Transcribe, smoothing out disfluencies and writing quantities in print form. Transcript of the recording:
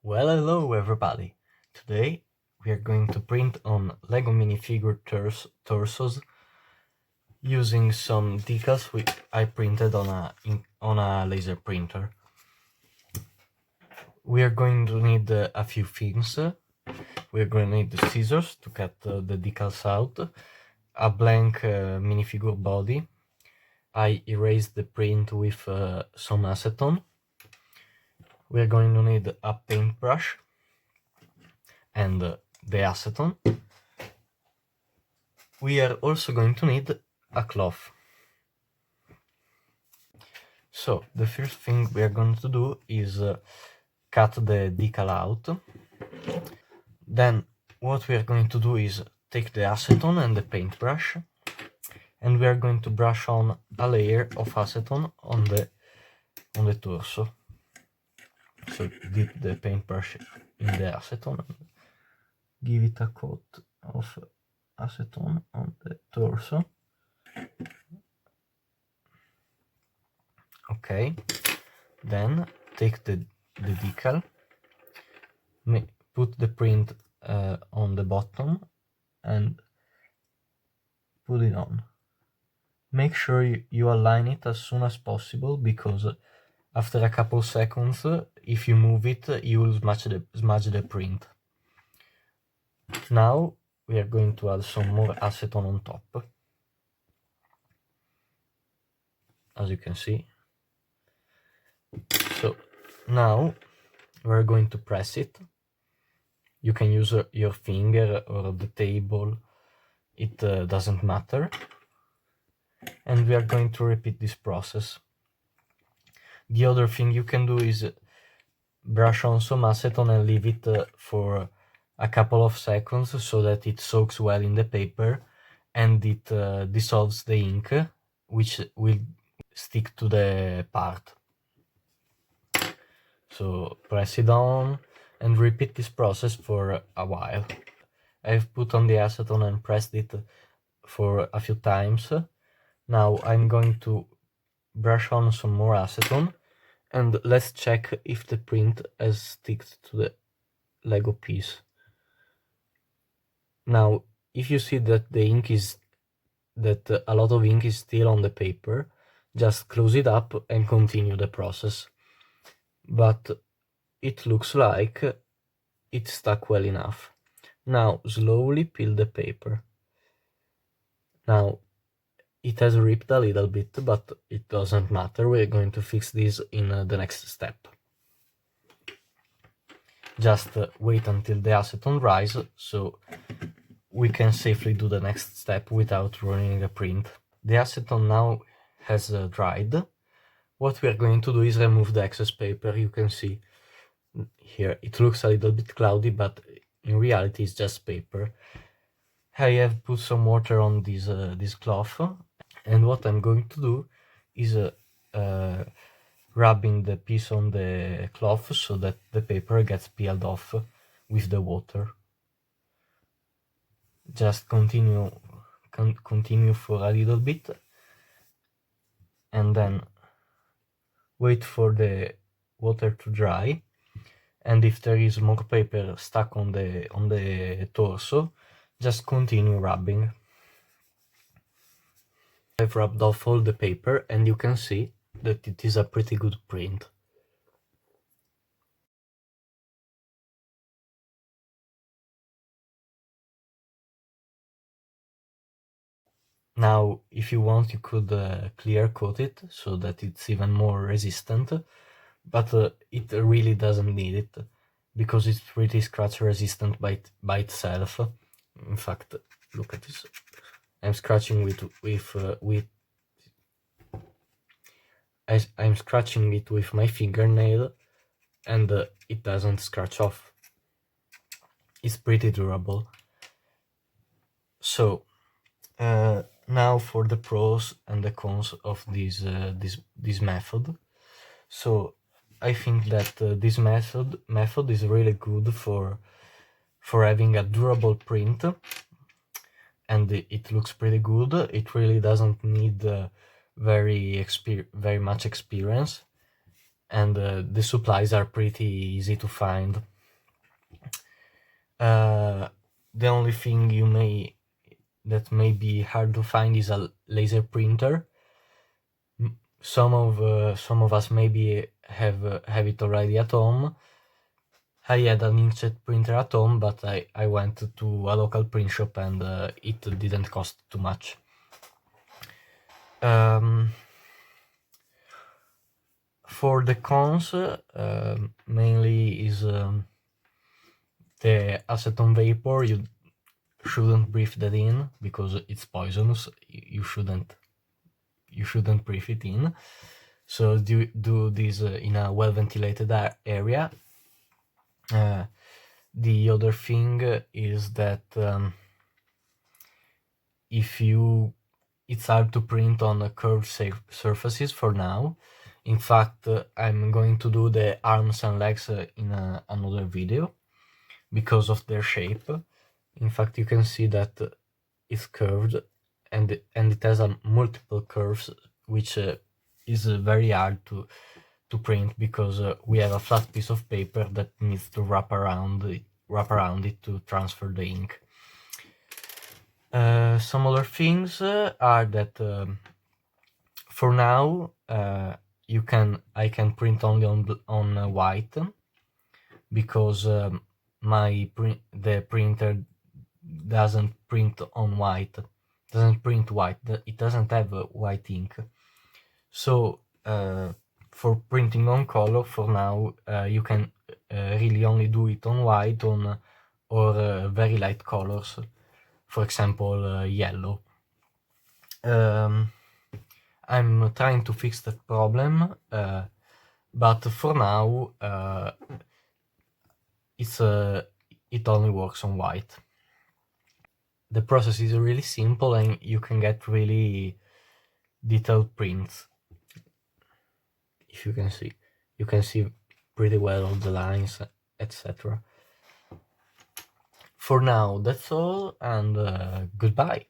Well, hello everybody! Today we are going to print on Lego minifigure torsos using some decals which I printed on a laser printer. We are going to need a few things. We are going to need the scissors to cut the decals out, a blank minifigure body. I erased the print with some acetone. We are going to need a paintbrush and the acetone. We are also going to need a cloth. So the first thing we are going to do is cut the decal out. Then what we are going to do is take the acetone and the paintbrush, and we are going to brush on a layer of acetone on the torso. So dip the paintbrush in the acetone and give it a coat of acetone on the torso. Okay, then take the decal, put the print on the bottom and put it on. Make sure you align it as soon as possible, because after a couple seconds, if you move it, you will smudge the print. Now we are going to add some more acetone on top, as you can see. So now we're going to press it. You can use your finger or the table, it doesn't matter. And we are going to repeat this process. The other thing you can do is brush on some acetone and leave it for a couple of seconds so that it soaks well in the paper and it dissolves the ink, which will stick to the part. So press it on and repeat this process for a while. I've put on the acetone and pressed it for a few times. Now I'm going to brush on some more acetone and let's check if the print has stuck to the Lego piece. Now, if you see that a lot of ink is still on the paper, just close it up and continue the process. But it looks like it stuck well enough. Now slowly peel the paper. Now it has ripped a little bit, but it doesn't matter. We're going to fix this in the next step. Just wait until the acetone dries, so we can safely do the next step without ruining the print. The acetone now has dried. What we are going to do is remove the excess paper. You can see here it looks a little bit cloudy, but in reality it's just paper. I have put some water on this cloth, and what I'm going to do is rubbing the piece on the cloth so that the paper gets peeled off with the water. Just continue for a little bit and then wait for the water to dry, and if there is more paper stuck on the torso, just continue rubbing. I've rubbed off all the paper and you can see that it is a pretty good print. Now, if you want, you could clear coat it so that it's even more resistant, but it really doesn't need it, because it's pretty scratch resistant by itself. In fact, look at this. I'm scratching I'm scratching it with my fingernail, and it doesn't scratch off. It's pretty durable. So now for the pros and the cons of this method. So I think that this method is really good for having a durable print, and it looks pretty good. It really doesn't need very much experience, and the supplies are pretty easy to find. The only thing that may be hard to find is a laser printer. Some of us maybe have it already at home. I had an inkjet printer at home, but I went to a local print shop and it didn't cost too much. For the cons, mainly is the acetone vapor. You shouldn't breathe that in because it's poisonous. You shouldn't breathe it in. So do this in a well-ventilated area. The other thing is that it's hard to print on curved surfaces for now. In fact, I'm going to do the arms and legs in another video because of their shape. In fact, you can see that it's curved and it has multiple curves, which is very hard to print because we have a flat piece of paper that needs to wrap around it to transfer the ink. Some other things are that for now I can print only on white because the printer doesn't print white. It doesn't have white ink. So for printing on color, for now, you can really only do it on white or very light colors, for example, yellow. I'm trying to fix that problem, but for now, it only works on white. The process is really simple and you can get really detailed prints. If you can see pretty well all the lines, etc. For now, that's all, and goodbye.